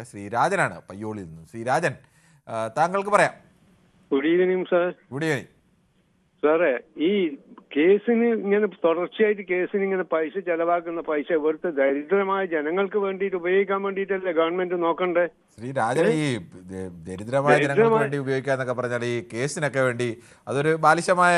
ശ്രീരാജനാണ് പയ്യോളിൽ നിന്ന്. ശ്രീരാജൻ, താങ്കൾക്ക് പറയാം. Good evening sir. Good evening സാറേ, ഈ കേസിന് ഇങ്ങനെ തുടർച്ചയായിട്ട് കേസിന് ഇങ്ങനെ പൈസ ചെലവാക്കുന്ന പൈസ ഇവിടുത്തെ ദരിദ്രമായ ജനങ്ങൾക്ക് വേണ്ടിയിട്ട് ഉപയോഗിക്കാൻ വേണ്ടിയിട്ടല്ലേ ഗവൺമെന്റ് നോക്കണ്ടേ? ശ്രീരാജൻ, ഈ ദരിദ്രമായ ജനങ്ങൾക്ക് വേണ്ടി ഉപയോഗിക്കാന്നൊക്കെ പറഞ്ഞാൽ ഈ കേസിനൊക്കെ വേണ്ടി അതൊരു ബാലിശമായ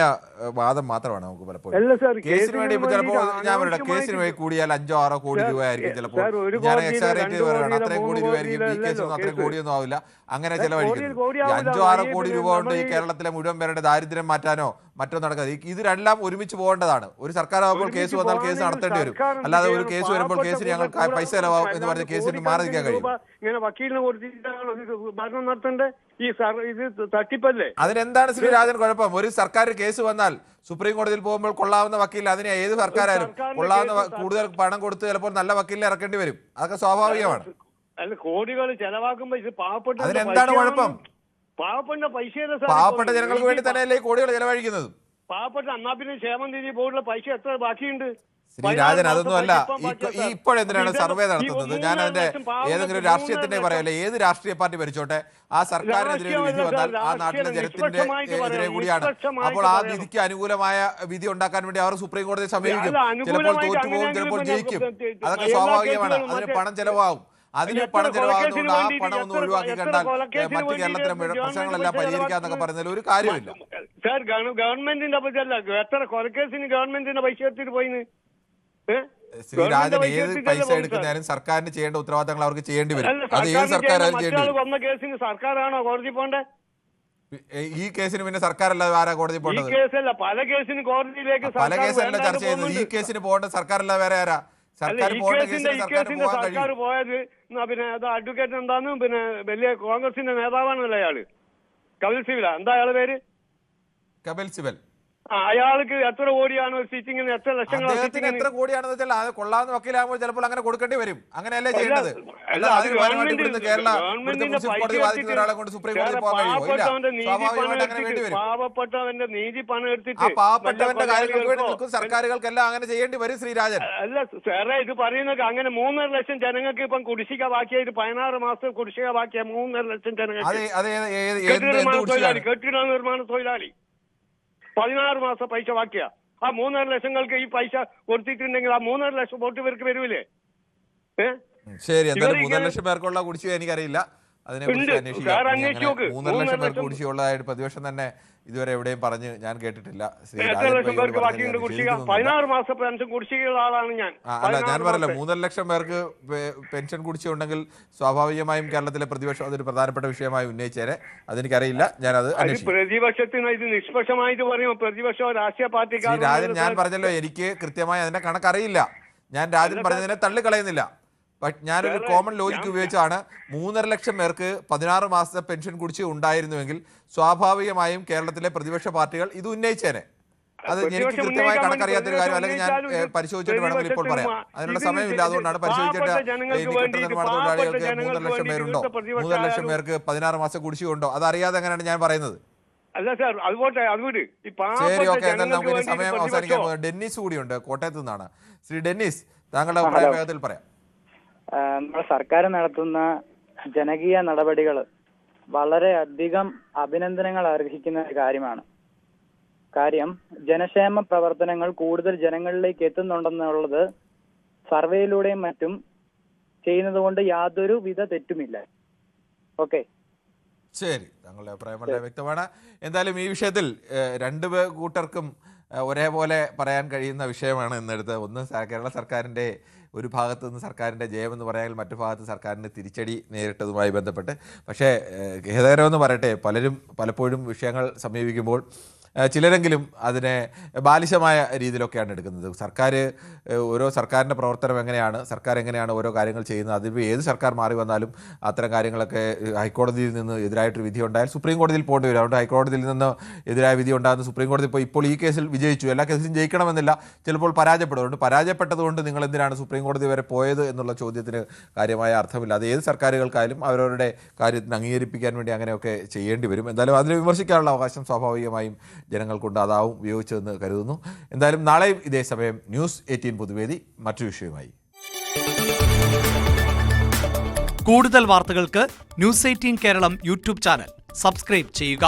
വാദം മാത്രമാണ്. നമുക്ക് പലപ്പോഴും കേസിന് വേണ്ടി ഇപ്പൊ ചിലപ്പോൾ ഞാൻ പറയട്ടെ, കേസിന് വേണ്ടി കൂടിയാൽ 5-6 കോടി രൂപയായിരിക്കും ചിലപ്പോൾ. ഞാൻ എക്സാക്ട് പറയണം, അത്രയും കോടി രൂപയായിരിക്കും. ഈ കേസൊന്നും അത്രയും കോടിയൊന്നും ആവില്ല. അങ്ങനെ ചെലവഴിക്കുന്നത് 5-6 കോടി രൂപ കൊണ്ട് ഈ കേരളത്തിലെ മുഴുവൻ പേരുടെ ദാരിദ്ര്യം മാറ്റാനോ മറ്റോ നടക്കാതെ ഇത് രണ്ടാം ഒരുമിച്ച് പോകേണ്ടതാണ്. ഒരു സർക്കാർ ആകുമ്പോൾ കേസ് വന്നാൽ കേസ് നടത്തേണ്ടി വരും. അല്ലാതെ ഒരു കേസ് വരുമ്പോൾ കേസിന് ഞങ്ങൾ പൈസ ചെലവാകും എന്ന് പറഞ്ഞ് കേസിന് മാറി നിൽക്കാൻ കഴിയും. ഇങ്ങനെ വക്കീലിനെ കൊടുത്തിട്ടാണ് ഭരണം നടത്തേണ്ടത്. ഈ ഇത് തട്ടിപ്പല്ലേ? അതിനെന്താണ് ശ്രീരാജൻ കുഴപ്പം? ഒരു സർക്കാർ കേസ് വന്നാൽ സുപ്രീം കോടതിയിൽ പോകുമ്പോൾ കൊള്ളാവുന്ന വക്കീൽ, അതിനെ ഏത് സർക്കാരായാലും കൊള്ളാവുന്ന കൂടുതൽ പണം കൊടുത്ത് ചിലപ്പോൾ നല്ല വക്കീലിനെ ഇറക്കേണ്ടി വരും. അതൊക്കെ സ്വാഭാവികമാണ്. അല്ല, കോടികൾ ചെലവാക്കുമ്പോ ഇത് പാവപ്പെട്ട അതിനെന്താണ് കുഴപ്പം? പാവപ്പെട്ട പൈസ പാവപ്പെട്ട ജനങ്ങൾക്ക് വേണ്ടി തന്നെയല്ലേ ഈ കോടികൾ ചെലവഴിക്കുന്നത്? പാവപ്പെട്ട അന്നാ പിന്നെ ക്ഷേമം നിധി ബോർഡിലെ പൈസ എത്ര ബാക്കിയുണ്ട്? ശ്രീരാജൻ, അതൊന്നും അല്ല. ഇപ്പോഴെന്തിനാണ് സർവേ നടത്തുന്നത്? ഞാൻ അതിന്റെ ഏതെങ്കിലും രാഷ്ട്രീയത്തിന്റെ പറയല്ലേ, ഏത് രാഷ്ട്രീയ പാർട്ടി ഭരിച്ചോട്ടെ, ആ സർക്കാരിനെതിരെ ഒരു വിധി വന്നാൽ ആ നാട്ടിലെ ജനത്തിന്റെ എതിരെ കൂടിയാണ്. അപ്പോൾ ആ വിധിക്ക് അനുകൂലമായ വിധി ഉണ്ടാക്കാൻ വേണ്ടി അവർ സുപ്രീം കോടതിയെ സമീപിക്കും. ചിലപ്പോൾ തോറ്റുപോകും, ചിലപ്പോൾ ജയിക്കും. അതൊക്കെ സ്വാഭാവികമാണ്. അതിന് പണം ചെലവാകും. അതിന് പണം ചെലവാകുന്നതുകൊണ്ട് ആ പണം ഒന്ന് ഒഴിവാക്കി കണ്ടാൽ മറ്റു കേരളത്തിലെ പ്രശ്നങ്ങളെല്ലാം പരിഹരിക്കാന്നൊക്കെ പറയുന്നതിൽ ഒരു കാര്യമില്ല. സാർ, ഗവൺമെന്റിന്റെ പൈസ എത്ര കൊലക്കേസിന് ഗവൺമെന്റിന്റെ പൈസ എടുത്തിട്ട് പോയിന്ന്? ശ്രീരാജൻ, ഏത് പൈസ എടുക്കുന്നതിനും സർക്കാരിന് ചെയ്യേണ്ട ഉത്തരവാദിത്തങ്ങൾ അവർക്ക് ചെയ്യേണ്ടി വരും. അത് ഏത് സർക്കാരായാലും ചെയ്യേണ്ടി വരും. വന്ന കേസിന് സർക്കാരാണോ കോടതി പോണ്ടേ? ഈ കേസിന് പിന്നെ സർക്കാരല്ലാതെ ആരാ കോടതി പോകേണ്ടത്? കേസല്ല, പല കേസിന് കോടതിയിലേക്ക് പല കേസല്ല ചർച്ച ചെയ്യുന്നത്. ഈ കേസിന് പോകേണ്ട സർക്കാരല്ലാതെ വേറെ ആരാ? സർക്കാർ പോയത് പിന്നെ അത് അഡ്വക്കേറ്റ് എന്താന്ന് പിന്നെ വലിയ കോൺഗ്രസിന്റെ നേതാവാണല്ലോ അയാള്. കപിൽ സിബല, എന്താ അയാളെ പേര്? കപിൽ സിബൽ. അയാൾക്ക് എത്ര കോടിയാണ് സിറ്റിങ്ങിന്? എത്ര ലക്ഷങ്ങൾ? എത്ര കോടിയാണെന്ന് വെച്ചാൽ അത് കൊള്ളാവുന്ന വക്കീലാകുമ്പോൾ ചിലപ്പോൾ അങ്ങനെ കൊടുക്കേണ്ടി വരും. അങ്ങനെയല്ലേ ചെയ്യേണ്ടത്? പാവപ്പെട്ടവന്റെ നീതി പണം എടുത്തിട്ട് പാവപ്പെട്ടവന്റെ കാര്യങ്ങൾക്ക് വേണ്ടി സർക്കാരുകൾക്കെല്ലാം അങ്ങനെ ചെയ്യേണ്ടി വരും. ശ്രീരാജൻ, അല്ല സാറേ, ഇത് പറയുന്നത് അങ്ങനെ 3.5 ലക്ഷം ജനങ്ങൾക്ക് ഇപ്പം കുടിശ്ശിക ബാക്കിയായിട്ട് 16 മാസം കുടിശ്ശിക ബാക്കിയ 3.5 ലക്ഷം ജനങ്ങൾക്ക്. കെട്ടിട നിർമ്മാണ തൊഴിലാളി 16 മാസം പൈസ ബാക്കിയാ. ആ 3.5 ലക്ഷങ്ങൾക്ക് ഈ പൈസ കൊടുത്തിട്ടുണ്ടെങ്കിൽ ആ 3.5 ലക്ഷം വോട്ട് പേർക്ക് വരൂലേ? ശരി, എന്തായാലും 3.5 ലക്ഷം പേർക്കുള്ള കുടിശ്ശിക എനിക്കറിയില്ല. അതിനെക്കുറിച്ച് അന്വേഷിക്കാം. 3.5 ലക്ഷം പേർക്ക് കുടിശ്ശികയുള്ളതായിട്ട് പ്രതിപക്ഷം തന്നെ ഇതുവരെ എവിടെയും പറഞ്ഞ് ഞാൻ കേട്ടിട്ടില്ല. അല്ല, ഞാൻ പറയല്ല, 3.5 ലക്ഷം പേർക്ക് പെൻഷൻ കുടിശ്ശിക ഉണ്ടെങ്കിൽ സ്വാഭാവികമായും കേരളത്തിലെ പ്രതിപക്ഷം അതൊരു പ്രധാനപ്പെട്ട വിഷയമായി ഉന്നയിച്ചേരെ. അതെനിക്കറിയില്ല, ഞാനത് പ്രതിപക്ഷത്തിന് ഇത് നിഷ്പക്ഷമായിട്ട് പറയും. പ്രതിപക്ഷം രാഷ്ട്രീയ പാർട്ടിക്കാർ. രാജൻ, ഞാൻ പറഞ്ഞല്ലോ, എനിക്ക് കൃത്യമായി അതിന്റെ കണക്കറിയില്ല. ഞാൻ രാജൻ പറഞ്ഞതിനെ തള്ളിക്കളയുന്നില്ല. ഞാനൊരു കോമൺ ലോജിക്ക് ഉപയോഗിച്ചാണ് 3.5 ലക്ഷം പേർക്ക് 16 മാസത്തെ പെൻഷൻ കുടിശ്ശിക ഉണ്ടായിരുന്നുവെങ്കിൽ സ്വാഭാവികമായും കേരളത്തിലെ പ്രതിപക്ഷ പാർട്ടികൾ ഇത് ഉന്നയിച്ചേനെ. അത് എനിക്ക് കൃത്യമായ കണക്കറിയാത്തൊരു കാര്യം. അല്ലെങ്കിൽ ഞാൻ പരിശോധിച്ചിട്ട് വേണമെങ്കിൽ ഇപ്പോൾ പറയാം. അതിനുള്ള സമയമില്ല, അതുകൊണ്ടാണ് പരിശോധിച്ചിട്ട് കെട്ടിട നിർമ്മാണ തൊഴിലാളികൾക്ക് 3.5 ലക്ഷം പേരുണ്ടോ, 3.5 ലക്ഷം പേർക്ക് 16 മാസം കുടിശ്ശിക ഉണ്ടോ, അതറിയാതെ എങ്ങനെയാണ് ഞാൻ പറയുന്നത്? അല്ല സാർ, അതുപോട്ടെ, അതുകൊണ്ട് ശരി, ഓക്കെ. എന്നാൽ നമുക്ക് സമയം അവസാനിക്കാൻ പോകുന്നത് ഡെന്നിസ് കൂടിയുണ്ട്, കോട്ടയത്ത് നിന്നാണ്. ശ്രീ ഡെന്നിസ്, താങ്കളുടെ അഭിപ്രായം വേഗത്തിൽ പറയാം. നമ്മുടെ സർക്കാർ നടത്തുന്ന ജനകീയ നടപടികൾ വളരെയധികം അഭിനന്ദനങ്ങൾ അർഹിക്കുന്ന ഒരു കാര്യമാണ്. കാര്യം, ജനക്ഷേമ പ്രവർത്തനങ്ങൾ കൂടുതൽ ജനങ്ങളിലേക്ക് എത്തുന്നുണ്ടെന്നുള്ളത് സർവേയിലൂടെയും മറ്റും ചെയ്യുന്നത് കൊണ്ട് യാതൊരു വിധ തെറ്റുമില്ല. ഓക്കെ, ശരി, താങ്കളുടെ അഭിപ്രായം വളരെ വ്യക്തമാണ്. എന്തായാലും ഈ വിഷയത്തിൽ രണ്ട് കൂട്ടർക്കും ഒരേപോലെ പറയാൻ കഴിയുന്ന വിഷയമാണ് എന്നെടുത്ത്. ഒന്ന്, കേരള സർക്കാരിൻ്റെ ഒരു ഭാഗത്തു നിന്ന് സർക്കാരിൻ്റെ ജയമെന്ന് പറയാമെങ്കിൽ മറ്റു ഭാഗത്ത് സർക്കാരിൻ്റെ തിരിച്ചടി നേരിട്ടതുമായി ബന്ധപ്പെട്ട്. പക്ഷേ ഖേദകരമെന്ന് പറയട്ടെ, പലപ്പോഴും വിഷയങ്ങൾ സമീപിക്കുമ്പോൾ ചിലരെങ്കിലും അതിനെ ബാലിശമായ രീതിയിലൊക്കെയാണ് എടുക്കുന്നത്. ഓരോ സർക്കാരിൻ്റെ പ്രവർത്തനം എങ്ങനെയാണ്, സർക്കാർ എങ്ങനെയാണ് ഓരോ കാര്യങ്ങൾ ചെയ്യുന്നത്, അതിപ്പോൾ ഏത് സർക്കാർ മാറി വന്നാലും അത്തരം കാര്യങ്ങളൊക്കെ ഹൈക്കോടതിയിൽ നിന്ന് എതിരായിട്ടൊരു വിധി ഉണ്ടായാൽ സുപ്രീം കോടതിയിൽ പോകേണ്ടി വരും. അതുകൊണ്ട് ഹൈക്കോടതിയിൽ നിന്ന് എതിരായ വിധി ഉണ്ടാകുന്ന സുപ്രീം കോടതി ഇപ്പോൾ ഈ കേസിൽ വിജയിച്ചു, എല്ലാ കേസിലും ജയിക്കണമെന്നില്ല, ചിലപ്പോൾ പരാജയപ്പെടും. അതുകൊണ്ട് പരാജയപ്പെട്ടതുകൊണ്ട് നിങ്ങൾ എന്തിനാണ് സുപ്രീം കോടതി വരെ പോയത് എന്നുള്ള ചോദ്യത്തിന് കാര്യമായ അർത്ഥമില്ല. അത് ഏത് സർക്കാരുകൾക്കായാലും അവരവരുടെ കാര്യത്തിന് അംഗീകരിപ്പിക്കാൻ വേണ്ടി അങ്ങനെയൊക്കെ ചെയ്യേണ്ടി വരും. എന്തായാലും അതിനെ വിമർശിക്കാനുള്ള അവകാശം സ്വാഭാവികമായും ജനങ്ങൾക്കുണ്ട്, അതാവും ഉപയോഗിച്ചതെന്ന് കരുതുന്നു. എന്തായാലും നാളെയും ഇതേ സമയം ന്യൂസ് 18 പൊതുവേദി മറ്റൊരു വിഷയവുമായി. കൂടുതൽ വാർത്തകൾക്ക് news 18 Keralam YouTube channel subscribe ചെയ്യുക.